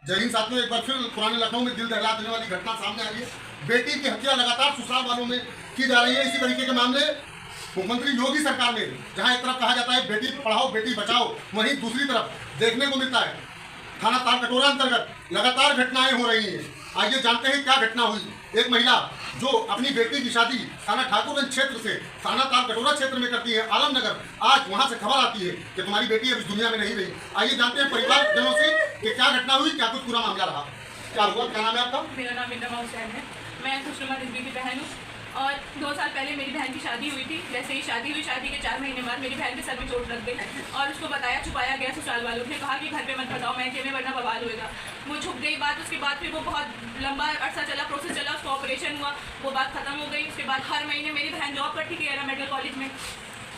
जय हिंद साथियों, एक बार फिर पुराने लखनऊ में दिल दहला देने वाली घटना सामने आ रही है। बेटी की हत्या लगातार ससुराल वालों में की जा रही है। इसी तरीके के मामले मुख्यमंत्री योगी सरकार में, जहां एक तरफ कहा जाता है बेटी पढ़ाओ बेटी बचाओ, वहीं दूसरी तरफ देखने को मिलता है थाना तालकटोरा अंतर्गत लगातार घटनाएं हो रही हैं। आइए जानते हैं क्या घटना हुई। एक महिला जो अपनी बेटी की शादी थाना ठाकुरगंज क्षेत्र से थाना तालकटोरा क्षेत्र में करती है आलमनगर, आज वहां से खबर आती है कि तुम्हारी बेटी अब इस दुनिया में नहीं रही। आइए जानते हैं परिवारजनों से कि क्या घटना हुई, क्या कुछ पूरा मामला रहा, क्या हुआ, क्या नाम है आपका? मेरा नाम इंद्रमा हुसैन है। मैं खुशनुमा रिजवी की बहन हूँ और 2 साल पहले मेरी बहन की शादी हुई थी। जैसे ही शादी हुई, शादी के 4 महीने बाद मेरी बहन के सर में चोट लग गई और उसको बताया छुपाया गया। ससुराल वालों ने कहा कि घर पे मत बताओ मैके में, वरना बवाल होएगा। वो छुप गई बात। उसके बाद फिर वो बहुत लंबा अरसा चला, प्रोसेस चला, उसका ऑपरेशन हुआ, वो बात खत्म हो गई। उसके बाद हर महीने मेरी बहन जॉब करती थी एरा मेडिकल कॉलेज में,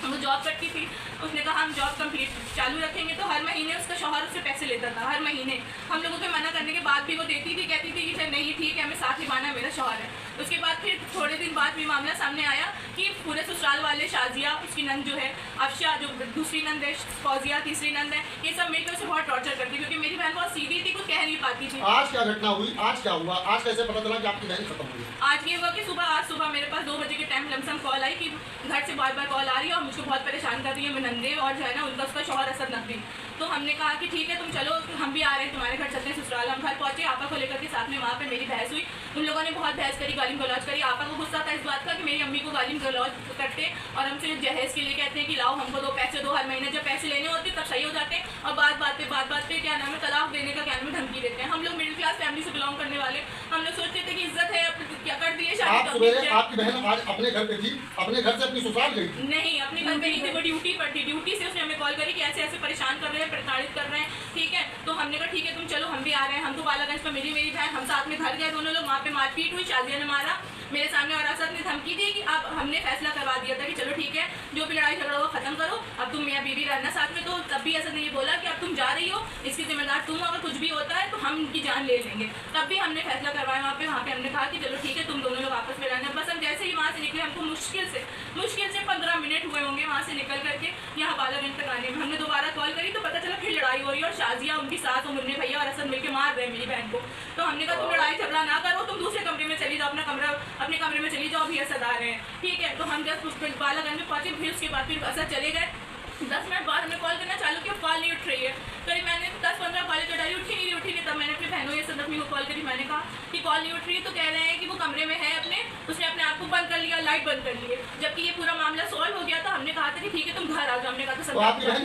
वो जॉब करती थी। उसने कहा हम जॉब कंप्लीट चालू रखेंगे, तो हर महीने उसका शौहर उससे पैसे लेता था। हर महीने हम लोगों के मना करने के बाद भी वो देती थी, कहती थी कि नहीं ठीक है हमें साथ निभाना, मेरा शौहर है। उसके बाद फिर थोड़े दिन बाद भी मामला सामने आया कि पूरे ससुराल वाले, शाजिया उसकी नंद जो है, अफशा जो दूसरी नंद है, फौजिया तीसरी नंद है, ये सब मिलकर उसे बहुत टॉर्चर करती, क्योंकि मेरी बहन बहुत सीधी थी, कुछ कह नहीं पाती थी। आज क्या घटना हुई, आज क्या हुआ, आज कैसे पता चला कि आपकी बहन खत्म हुई? आज ये हुआ कि आज सुबह मेरे पास 2 बजे के टाइम लमसम कॉल आई कि घर से बार बार कॉल आ रही है और मुझको बहुत परेशान कर रही है नंदे और जो है ना उनका उसका शौहर असद नकवी। तो हमने कहा कि ठीक है तुम चलो, हम भी आ रहे हैं तुम्हारे घर, चलते हैं ससुराल। हम घर पहुंचे, आपा को लेकर के साथ में वहाँ पे मेरी बहस हुई। उन लोगों ने बहुत बहस करी, गालिम गलौज करी। आपा को गुस्सा था इस बात का कि मेरी अम्मी को गालिम गलौज करते और हमसे जहेज के लिए कहते हैं कि लाओ हमको 2 पैसे दो हर महीने। जब पैसे लेने होते तब सही हो जाते हैं और बात बात पे क्या नाम है तलाक देने का क्या नाम है धमकी देते हैं। हम लोग मिडिल क्लास फैमिली से बिलोंग करने वाले, हम लोग सोचते थे कि इज्जत है, क्या कर दिए शादी। आपकी बहन आज अपने घर पे थी, अपने घर से अपनी ससुराल गई? नहीं, अपने घर पे नहीं थी, वो ड्यूटी पर थी। ड्यूटी से उसने हमें कॉल करी कि ऐसे ऐसे परेशान कर रहे हैं, प्रताड़ित कर रहे हैं, ठीक है। तो हमने कहा ठीक है तुम चलो, हम भी आ रहे हैं। हम तो बालागंज पर मेरी बहन, हम साथ में घर गए दोनों लोग। वहाँ पे मारपीट हुई, शाजिया ने मारा मेरे सामने और असद ने धमकी दी कि अब हमने फैसला करवा दिया था कि चलो ठीक है जो भी लड़ाई झगड़ा हुआ खत्म करो, अब तुम मियाँ बीवी रहना साथ में। तो तब भी असद ने ये बोला कि अब तुम जा रही हो, इसकी जिम्मेदार तुम हो, अगर कुछ भी होता है तो हम उनकी जान ले लेंगे। तब भी हमने फैसला करवाया वहाँ पे हमने कहा कि चलो ठीक है तुम दोनों लोग आपस में रहना। बस हम जैसे ही वहाँ से निकले, हमको मुश्किल से 15 मिनट हुए होंगे वहाँ से निकल करके यहाँ बालागंज तक आने में। हमने दोबारा कॉल करी तो पता चला फिर लड़ाई हो रही है और शाजिया, उनकी सास और मुन्ने भैया और असद मिलकर मार रहे हैं मेरी बहन को। तो हमने कहा तुम लड़ाई झगड़ा ना करो, तुम दूसरे कमरे में चली जाओ, अपने कमरे में चली जाओ, भी असद आ रहे हैं, ठीक है। तो हम जब बालागंज में पहुंचे, फिर उसके बाद फिर असद चले गए। 10 मिनट बाद हमने कॉल करना चालू किया, कॉल नहीं उठ रही है। तो मैंने 10-15 कॉल कर डाली, उठी नहीं। तब मैंने अपनी बहनों या सदमी को कॉल करी, मैंने कहा कि कॉल नहीं उठ रही है। तो कह रहे हैं कि वो कमरे में है अपने, उसने अपने आप को बंद कर लिया, लाइट बंद कर लिए। जबकि ये पूरा मामला सॉल्व हो गया था। हमने कहा था कि ठीक है तुम घर आ जाओ। हमने कहा था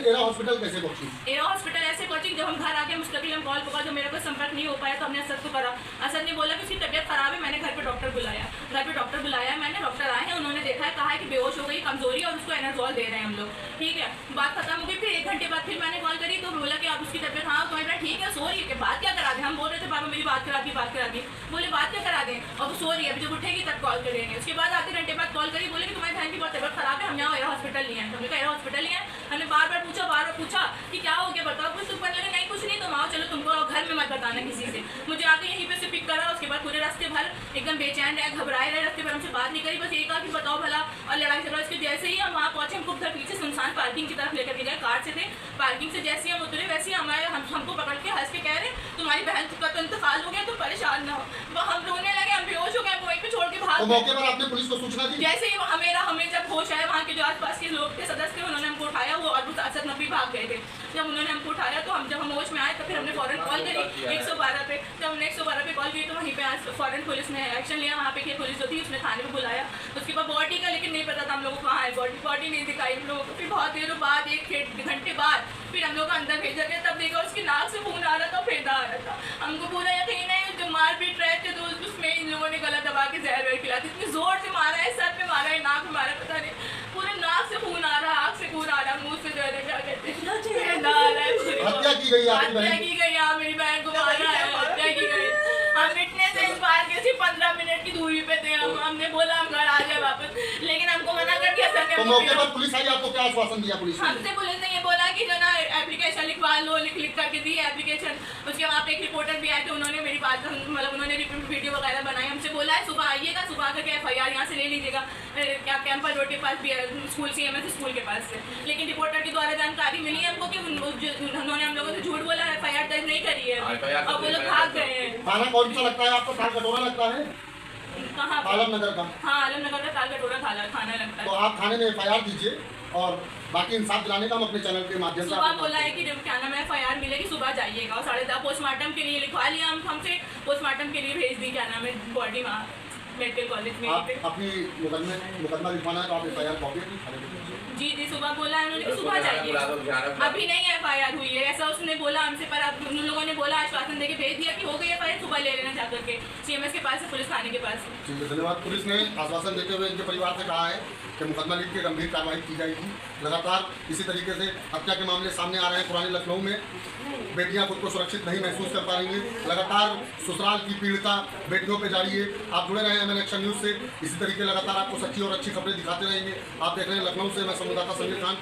एरा हॉस्पिटल कैसे पहुंची? एरा हॉस्पिटल ऐसे पहुंची, जब हम घर आ गए मुस्तकिल हम कॉल पका, जो मेरा कोई संपर्क नहीं हो पाया तो हमने असद को करा। असद ने बोला कि उसकी तबियत खराब है। मैंने घर पे डॉक्टर बुलाया, मैंने डॉक्टर आए हैं, उन्होंने देखा है, कहा है कि बेहोश हो गई, कमजोरी, और उसको एनाजोल दे रहे हैं हम लोग, ठीक है। बात खत्म हो गई। फिर 1 घंटे बाद फिर मैंने कॉल करी तो बोला कि आप उसकी तबियत, हाँ तो मैं ठीक है, सो रही है। बात क्या करा दें, हम बोल रहे थे बाबा मेरी बात करा दी। बोले बात क्या करा दें, और वो सो रही है, अभी जब उठेगी तब कॉल करेंगे। उसके बाद आधे घंटे बाद कॉल करी, बोले कि तुम्हारी बहन की बहुत तबियत खराब है, हम यहाँ एरा हॉस्पिटल लिए हैं। हमने कहा एरा हॉस्पिटल लिए हैं। हमने बार बार पूछा कि क्या हो गया बताओ कुछ। तो बोले नहीं कुछ नहीं, तुम आओ, चलो तुमको घर में मत बताना किसी से। मुझे आके यहीं पे से पिक करा। उसके बाद पूरे रास्ते भर एकदम बेचैन रहे, घबराए रहे, रास्ते भर हमसे बात नहीं करी, बस ये कहा कि बताओ भला। और लड़ाई झगड़ा उसके जैसे ही हम वहाँ पहुंचे, हमको उधर पीछे सुनसान पार्किंग की तरफ लेकर के गए, कार से थे। पार्किंग से जैसे हम उतरे वैसे ही हमको पकड़ के हंस के कह रहे तुम्हारी बहन का तो इंतकाल हो गया, तुम परेशान ना हो। हम रोने लगे, हम बेहोश हो गए, वहीं पे छोड़ के भाग। तो मौके पर आपने पुलिस को सूचना दी? जैसे ही हमें जब होश आया, वहाँ के जो आसपास के लोग थे, सदस्य थे, उन्होंने हमको उठाया। वो और असद नकवी भाग गए थे। जब उन्होंने हमको उठाया तो जब हम होश में आए तो फिर हमने फौरन कॉल करी 112 पे। जब हमने 112 पे कॉल की तो वहीं पे आज फौरन पुलिस ने एक्शन लिया। वहाँ पे की पुलिस जो थी उसने थाने में बुलाया। उसके बाद बॉडी का लेकिन नहीं पता था हम लोगों को कहाँ है, बॉडी नहीं दिखाई हम लोगों को। फिर बहुत देर बाद 1 घंटे बाद फिर हम लोग को अंदर भेजा गया। तब देखा उसकी नाक से खून आ रहा था, फेंदा आ रहा था। हमको पूरा यकीन है जो मार पीट रहे थे तो उसमें इन लोगों ने गला दबा के जहर खिला दी। इतनी जोर से मारा है, सर पे मारा है, नाक में मारा, पता नहीं, पूरे नाक से खून आ रहा है, आँख से खून आ रहा है, मुँह से जो है क्या कहते हैं हत्या की गई मेरी बहन को मारा है, हत्या की गई। हम विटनेस है इस बार के, सिर्फ 15 मिनट की दूरी पे थे। हमने बोला हम घर आ जाए वापस, लेकिन हमको मना कर दिया सर ने। तो मौके पर पुलिस आई, आपको क्या आश्वासन दिया पुलिस ने? हमसे पुलिस ने ये बोला कि जो ना एप्लीकेशन लिखवा लो, लिख करके दी एप्लीकेशन। उसके वहाँ पे एक रिपोर्टर भी आए थे, उन्होंने मेरी बात मतलब उन्होंने वीडियो वगैरह बनाई। हमसे बोला है सुबह आइएगा, सुबह आकर के FIR यहाँ से ले लीजिएगा, क्या कैंपल रोड के पास भी है, स्कूल CMS स्कूल के पास से। लेकिन रिपोर्टर के द्वारा जानकारी मिली हमको कि उन्होंने हम लोगों से झूठ बोला, FIR दर्ज नहीं करी है। है अभी, और वो लोग भाग गए हैं। खाना कौन सा लगता है आपको? थाल कटोरा लगता है? कहाँ पे? आलमनगर का। हाँ, आलमनगर का ताल कटोरा खाना लगता तो है। आप थाने में FIR दीजिए और बाकी इंसाफ दिलाने का हम अपने चैनल के माध्यम से सुबह आपको बोला है कि जब क्या नाम है FIR मिलेगी सुबह जाइएगा, और 10:30 पोस्टमार्टम के लिए लिखवा लिया हमसे, पोस्टमार्टम के लिए भेज दी क्या नाम है बॉडी वहाँ मेडिकल कॉलेज में। आप अपनी मुकदमा लिखवाना है तो आप FIR कॉपी अपनी थाने में दीजिए। जी सुबह बोला है उन्होंने कि सुबह जाइए, अभी नहीं FIR हुई है ऐसा उसने बोला हमसे, पर अब उन लोगों ने बोला आश्वासन देके भेज दिया कि हो गई FIR, सुबह ले लेना जाकर के CMS के पास से, पुलिस थाने के पास। ठीक है, धन्यवाद। पुलिस ने आश्वासन देते हुए इनके परिवार से कहा है कि मुकदमा लिख के गंभीर कार्रवाई की जाएगी। लगातार इसी तरीके से हत्या के मामले सामने आ रहे हैं। पुराने लखनऊ में बेटियां खुद को सुरक्षित नहीं महसूस कर पा रही हैं। लगातार ससुराल की पीड़िता बेटियों पे जारी है। आप जुड़े रहे MN एक्शन न्यूज़ से, इसी तरीके लगातार आपको सच्ची और अच्छी खबरें दिखाते रहेंगे। आप देख रहे हैं लखनऊ से मैं संवाददाता समीर खान।